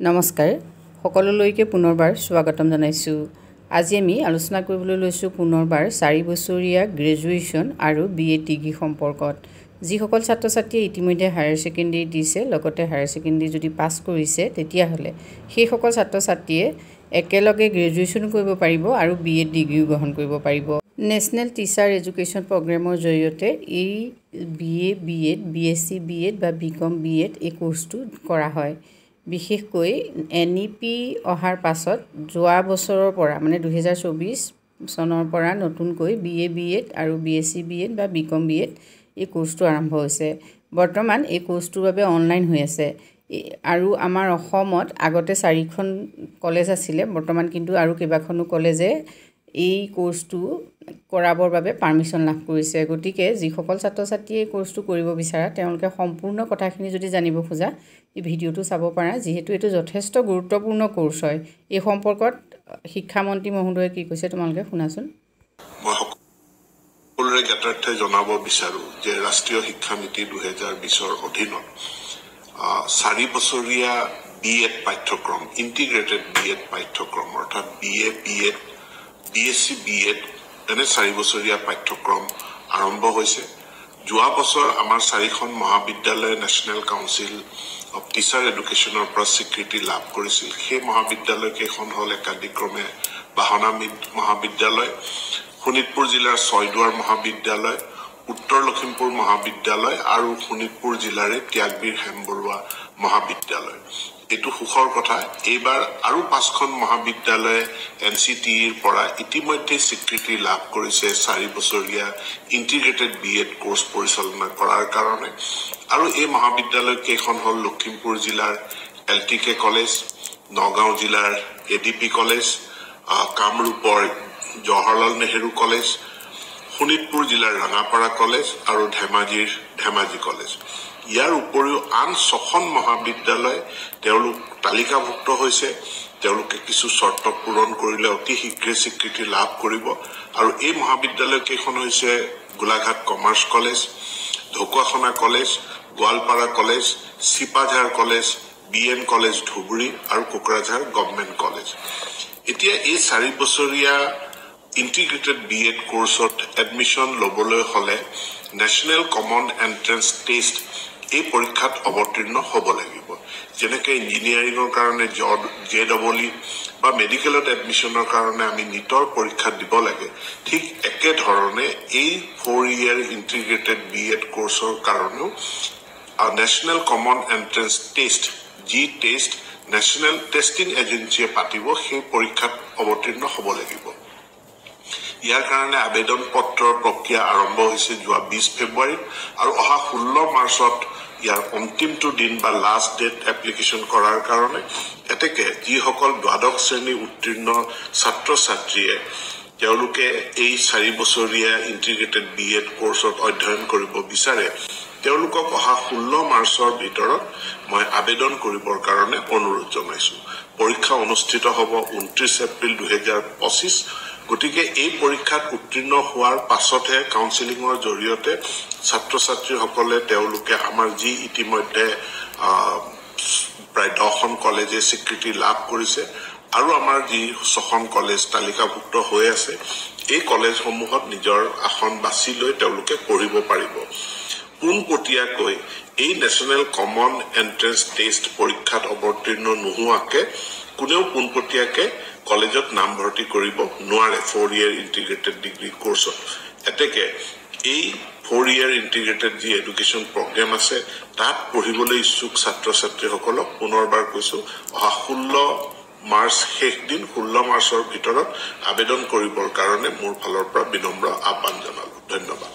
নমস্কাৰ সকলোলৈকে পুনৰবাৰ স্বাগতম জনাইছো। আজি আমি আলোচনা কৰিবলৈ লৈছো পুনৰবাৰ 4 বছৰীয়া গ্ৰেজুৱেচন আৰু বিএ ডিগ্ৰী সম্পৰ্কত। যিসকল ছাত্ৰ-ছাত্ৰীয়ে ইতিমধ্যে হায়াৰ সেকেন্ডাৰী দিছে লগতে হায়াৰ সেকেন্ডাৰী যদি পাছ কৰিছে তেতিয়া হলে সেই সকল ছাত্ৰ-ছাত্ৰীয়ে একেলগে গ্ৰেজুৱেচন কৰিব পাৰিব আৰু বিএ ডিগ্ৰী গ্ৰহণ কৰিব পাৰিব। নেশনেল টিচাৰ এডুকেশ্যন প্ৰগ্ৰামৰ জৰিয়তে এই বিএ বিএড বিএসসি বিএড বা বিকম বিএড এই কোৰ্সটো কৰা হয়। বিশেষকৈ এনইপি অহাৰ পাছত যোৱা বছৰৰ পৰা মানে 2024 চনৰ পৰা নতুনকৈ বিএ বিএড আৰু বিএসসি বিএড বা বিকম বিএড এই কোৰ্সটো আৰম্ভ হৈছে। বৰ্তমান এই কোৰ্সটোৰ বাবে অনলাইন হৈ আছে আৰু আমাৰ অসমত আগতে 4খন কলেজ আছিল, বৰ্তমান কিন্তু আৰু কেইবাখনো কলেজে এই কোৰ্সটো কৰাবৰ বাবে পাৰমিশন লাভ কৰিছে। গতিকে যিসকল ছাত্ৰ-ছাত্ৰীয়ে এই কোৰ্সটো কৰিব বিচাৰা তেওঁলোকে সম্পূৰ্ণ কথাখিনি যদি জানিব খোজা এই ভিডিওটো চাব পাৰা, যেহেতু এটো যথেষ্ট গুৰুত্বপূৰ্ণ কোৰ্স হয়। এই সম্পৰ্কত শিক্ষামন্ত্ৰী মহোদয়ে কি কৈছে তোমালোকে শুনাচোন। মই সকলোৰে জ্ঞাতাৰ্থে জনাব বিচাৰো যে ৰাষ্ট্ৰীয় শিক্ষা নীতি 2020ৰ অধীনত 4 বছৰীয়া বিএড পাঠ্যক্ৰম ইন্টিগ্ৰেটেড বিএড পাঠ্যক্ৰম অৰ্থাৎ বিএ বিএড বিএসসি বিএড এনে 4 বছৰীয়া পাঠ্যক্ৰম আৰম্ভ হৈছে। যোৱা বছৰ আমাৰ 4খন মহাবিদ্যালয় নেশনেল কাউন্সিল অফ টিচাৰ এডুকেশ্যনৰ পৰা স্বীকৃতি লাভ কৰিছিল। সেই মহাবিদ্যালয় কেইখন হল একাদিক্ৰমে বাহনা মহাবিদ্যালয়, শোণিতপুৰ জিলাৰ ছয়দুৱাৰ মহাবিদ্যালয়, উত্তৰ লখিমপুৰ মহাবিদ্যালয় আৰু শোণিতপুৰ জিলাৰে ত্যাগবীৰ হেমবৰুৱা মহাবিদ্যালয়। এটো সুখৰ কথা, এইবাৰ আৰু 5খন মহাবিদ্যালয়ে এনসিটিৰ পৰা ইতিমধ্যে স্বীকৃতি লাভ কৰিছে 4 বছৰীয়া ইন্টিগ্ৰেটেড বিএড কোৰ্স পৰিচালনা কৰাৰ কাৰণে। আৰু এই মহাবিদ্যালয় কেইখন হল লখিমপুৰ জিলাৰ এলটিকে কলেজ, নগাঁও জিলাৰ এডিপি কলেজ, কামৰূপৰ জৱাহৰলাল নেহেৰু কলেজ, শোণিতপুৰ জিলাৰ ৰাঙাপাৰা কলেজ আৰু ধেমাজিৰ ধেমাজি কলেজ। ইয়াৰ উপৰিও আন 6খন মহাবিদ্যালয় তেওঁলোক তালিকাভুক্ত হৈছে। তেওঁলোকে কিছু শৰ্ত পূৰণ কৰিলে অতি শীঘ্ৰে স্বীকৃতি লাভ কৰিব। আৰু এই মহাবিদ্যালয় কেইখন হৈছে Golaghat commerce college, Dhakuakhana college, Goalpara college, Sipajhar college, BN college Dhubri আৰু কোকৰাঝাৰ গভৰ্ণমেণ্ট কলেজ। এতিয়া এই 4 বছৰীয়া ইন্টিগ্ৰেটেড বিএড কোৰ্সত এডমিশন লবলৈ হলে নেশনেল কমন এন্ট্ৰেন্স টেষ্ট এই পৰীক্ষাত অৱতীৰ্ণ হ'ব লাগিব। যেনেকৈ ইঞ্জিনিয়াৰিঙৰ কাৰণে JEE বা মেডিকেলত এডমিশনৰ কাৰণে আমি নিটৰ পৰীক্ষা দিব লাগে, ঠিক একে ধৰণে এই 4 ইয়াৰ ইন্টিগ্ৰেটেড বিএড কোৰ্সৰ কাৰণেও নেশনেল কমন এন্ট্ৰেন্স টেষ্ট যি টেষ্ট নেশনেল টেষ্টিং এজেন্সিয়ে পাতিব সেই পৰীক্ষাত অৱতীৰ্ণ হ'ব লাগিব। ইয়াৰ কাৰণে আবেদন পত্ৰৰ প্ৰক্ৰিয়া আৰম্ভ হৈছে যোৱা 20 ফেব্ৰুৱাৰীত আৰু অহা 16 মাৰ্চত ইয়াৰ অন্তিমটো দিন বা লাষ্ট ডেট এপ্লিকেশন কৰাৰ কাৰণে। এতেকে যিসকল দ্বাদশ শ্ৰেণী উত্তীৰ্ণ ছাত্ৰ-ছাত্ৰীয়ে তেওঁলোকে এই 4 বছৰীয়া ইন্টিগ্ৰেটেড বিএড কোৰ্সত অধ্যয়ন কৰিব বিচাৰে তেওঁলোকক অহা 16 মাৰ্চৰ ভিতৰত মই আবেদন কৰিবৰ কাৰণে অনুৰোধ জনাইছো। পৰীক্ষা অনুষ্ঠিত হ'ব 29 এপ্ৰিল 2025। গতিকে এই পৰীক্ষাত উত্তীৰ্ণ হোৱাৰ পাছতহে কাউন্সেলিঙৰ জৰিয়তে ছাত্ৰ-ছাত্ৰীসকলে তেওঁলোকে আমাৰ যি ইতিমধ্যে প্ৰায় 10খন কলেজে স্বীকৃতি লাভ কৰিছে আৰু আমাৰ যি 6খন কলেজ তালিকাভুক্ত হৈ আছে এই কলেজসমূহত নিজৰ আসন বাছি লৈ তেওঁলোকে পঢ়িব পাৰিব। পোনপটীয়াকৈ এই নেশনেল কমন এন্ট্ৰেন্স টেষ্ট পৰীক্ষাত অৱতীৰ্ণ নোহোৱাকে কোনেও পোনপটীয়াকে কলেজত নাম ভৰ্তি কৰিব নোৱাৰে 4 ইয়াৰ ইন্টিগ্ৰেটেড ডিগ্ৰী কোৰ্সত। এতেকে এই 4 ইয়াৰ ইন্টিগ্ৰেটেড যি এডুকেশ্যন প্ৰগ্ৰাম আছে তাত পঢ়িবলৈ ইচ্ছুক ছাত্ৰ-ছাত্ৰীসকলক পুনৰবাৰ কৈছো অহা 16 মাৰ্চ শেষ দিন 16 মাৰ্চৰ ভিতৰত আবেদন কৰিবৰ কাৰণে মোৰ ফালৰ পৰা বিনম্ৰ আহ্বান জনালো। ধন্যবাদ।